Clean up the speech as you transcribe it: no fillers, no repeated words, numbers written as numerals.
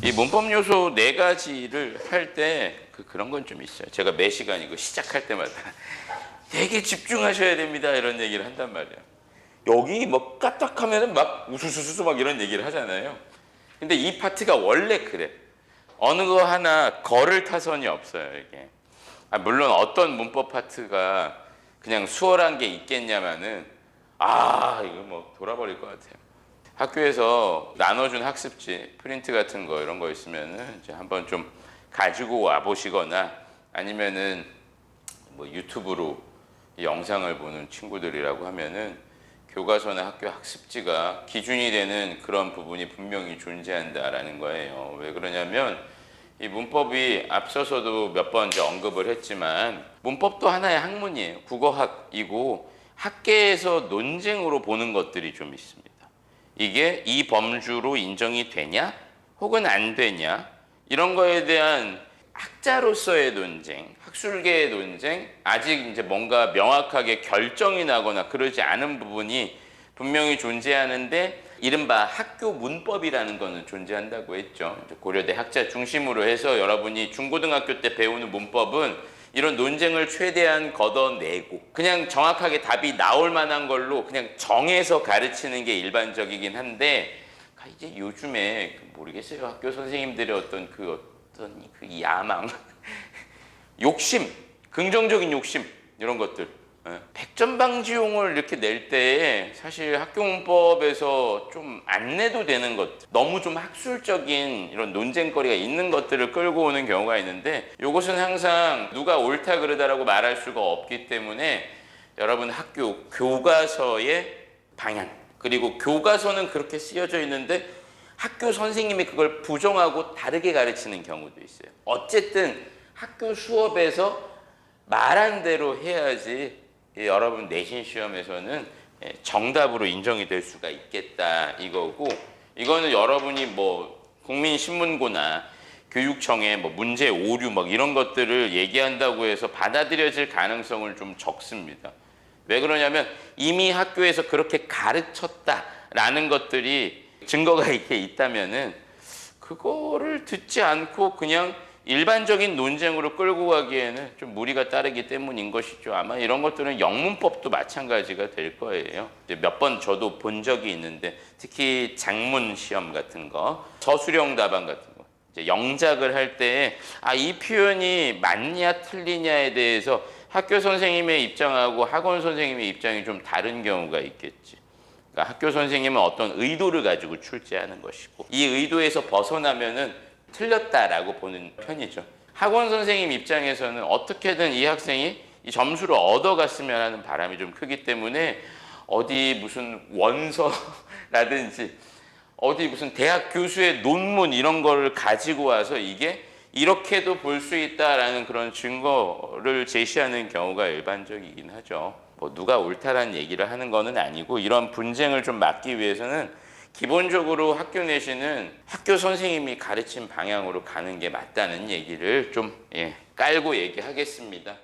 이 문법 요소 4가지를 할 때 그런 건 좀 있어요. 제가 매 시간 이거 시작할 때마다 되게 집중하셔야 됩니다 이런 얘기를 한단 말이에요. 여기 뭐 까딱하면은 막 우수수수 막 이런 얘기를 하잖아요. 근데 이 파트가 원래 그래. 어느 거 하나 거를 타선이 없어요 이게. 물론 어떤 문법 파트가 그냥 수월한 게 있겠냐마는 이거 뭐 돌아버릴 것 같아요. 학교에서 나눠준 학습지, 프린트 같은 거 이런 거 있으면은 이제 한번 좀 가지고 와 보시거나 아니면은 뭐 유튜브로 이 영상을 보는 친구들이라고 하면은 교과서나 학교 학습지가 기준이 되는 그런 부분이 분명히 존재한다라는 거예요. 왜 그러냐면 이 문법이 앞서서도 몇 번 이제 언급을 했지만 문법도 하나의 학문이에요. 국어학이고 학계에서 논쟁으로 보는 것들이 좀 있습니다. 이게 이 범주로 인정이 되냐 혹은 안 되냐 이런 거에 대한 학자로서의 논쟁, 학술계의 논쟁, 아직 이제 뭔가 명확하게 결정이 나거나 그러지 않은 부분이 분명히 존재하는데 이른바 학교 문법이라는 거는 존재한다고 했죠. 고려대 학자 중심으로 해서 여러분이 중고등학교 때 배우는 문법은 이런 논쟁을 최대한 걷어내고 그냥 정확하게 답이 나올 만한 걸로 그냥 정해서 가르치는 게 일반적이긴 한데 이제 요즘에 모르겠어요. 학교 선생님들의 어떤 그 야망, 욕심, 긍정적인 욕심 이런 것들. 백전방지용을 이렇게 낼 때 사실 학교 문법에서 좀 안 내도 되는 것, 너무 좀 학술적인 이런 논쟁거리가 있는 것들을 끌고 오는 경우가 있는데 이것은 항상 누가 옳다 그르다라고 말할 수가 없기 때문에 여러분 학교 교과서의 방향 그리고 교과서는 그렇게 쓰여져 있는데 학교 선생님이 그걸 부정하고 다르게 가르치는 경우도 있어요. 어쨌든 학교 수업에서 말한 대로 해야지 여러분 내신 시험에서는 정답으로 인정이 될 수가 있겠다 이거고 이거는 여러분이 뭐 국민신문고나 교육청에 뭐 문제 오류 막 이런 것들을 얘기한다고 해서 받아들여질 가능성을 좀 적습니다. 왜 그러냐면 이미 학교에서 그렇게 가르쳤다라는 것들이 증거가 이렇게 있다면은 그거를 듣지 않고 그냥 일반적인 논쟁으로 끌고 가기에는 좀 무리가 따르기 때문인 것이죠. 아마 이런 것들은 영문법도 마찬가지가 될 거예요. 몇 번 저도 본 적이 있는데 특히 작문 시험 같은 거, 서술형 답안 같은 거, 이제 영작을 할 때 이 표현이 맞냐 틀리냐에 대해서 학교 선생님의 입장하고 학원 선생님의 입장이 좀 다른 경우가 있겠지. 그러니까 학교 선생님은 어떤 의도를 가지고 출제하는 것이고 이 의도에서 벗어나면은 틀렸다라고 보는 편이죠. 학원 선생님 입장에서는 어떻게든 이 학생이 이 점수를 얻어갔으면 하는 바람이 좀 크기 때문에 어디 무슨 원서라든지 어디 무슨 대학 교수의 논문 이런 거를 가지고 와서 이게 이렇게도 볼 수 있다라는 그런 증거를 제시하는 경우가 일반적이긴 하죠. 뭐 누가 옳다라는 얘기를 하는 거는 아니고 이런 분쟁을 좀 막기 위해서는 기본적으로 학교 내신은 학교 선생님이 가르친 방향으로 가는 게 맞다는 얘기를 좀 깔고 얘기하겠습니다.